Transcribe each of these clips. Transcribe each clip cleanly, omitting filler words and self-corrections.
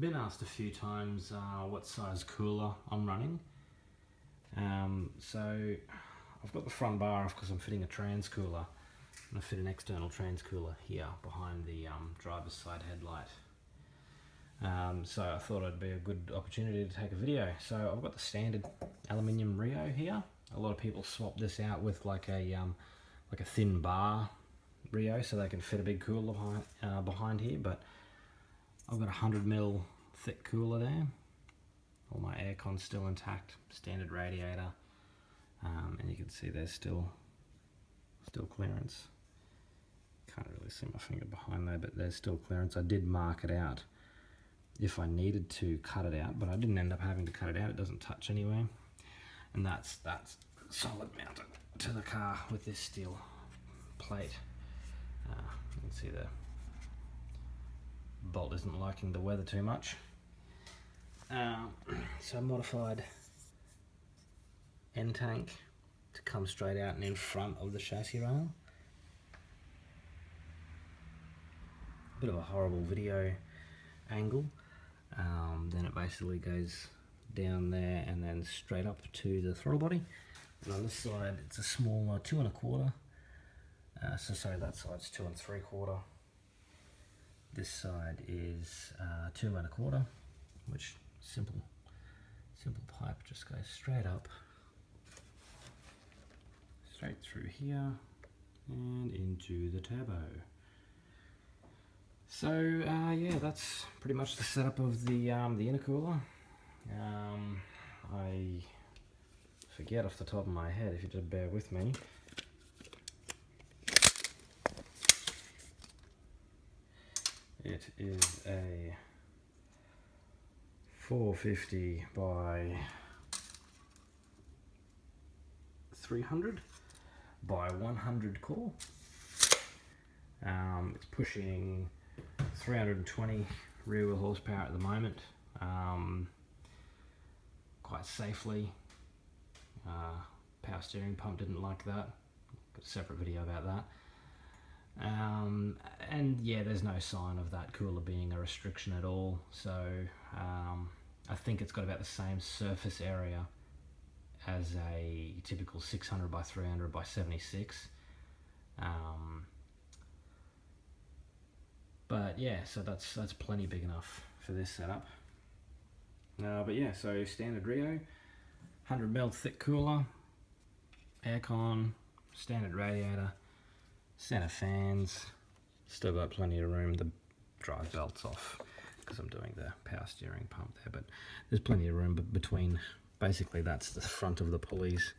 been asked a few times what size cooler I'm running. So I've got the front bar off because I'm fitting a trans cooler. I'm going to fit an external trans cooler here behind the driver's side headlight. So I thought it'd be a good opportunity to take a video. So I've got the standard aluminium Rio here. A lot of people swap this out with like a thin bar Rio so they can fit a big cooler behind here, but I've got a 100mm thick cooler there. All my aircon's still intact, standard radiator, and you can see there's still clearance. Can't really see my finger behind there, but there's still clearance. I did mark it out if I needed to cut it out, but I didn't end up having to cut it out. It doesn't touch anyway, and that's solid mounted to the car with this steel plate. You can see the bolt isn't liking the weather too much. So I modified end tank to come straight out and in front of the chassis rail. Bit of a horrible video angle. Then it basically goes down there and then straight up to the throttle body. And on this side it's a smaller 2 1/4. So sorry, that side's 2 3/4. This side is 2 1/4, which simple pipe just goes straight up, straight through here and into the turbo. So yeah, that's pretty much the setup of the intercooler. I forget off the top of my head, if you just bear with me. It is a 450 by 300 by 100 core. It's pushing 320 rear wheel horsepower at the moment, quite safely. Power steering pump didn't like that. Got a separate video about that. And yeah, there's no sign of that cooler being a restriction at all. So I think it's got about the same surface area as a typical 600 by 300 by 76. But yeah, so that's plenty big enough for this setup. But yeah, so standard Rio, 100mm thick cooler, aircon, standard radiator, center fans, still got plenty of room. The drive belt's off because I'm doing the power steering pump there, but there's plenty of room between. Basically that's the front of the pulleys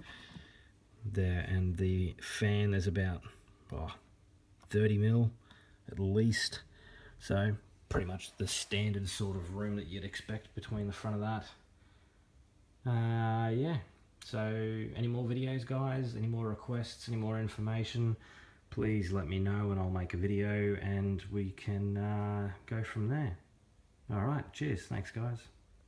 there, and the fan, there's about 30mm at least, so pretty much the standard sort of room that you'd expect between the front of that. Yeah, so any more videos, guys, any more requests, any more information, please let me know and I'll make a video and we can go from there. Alright, cheers, thanks guys.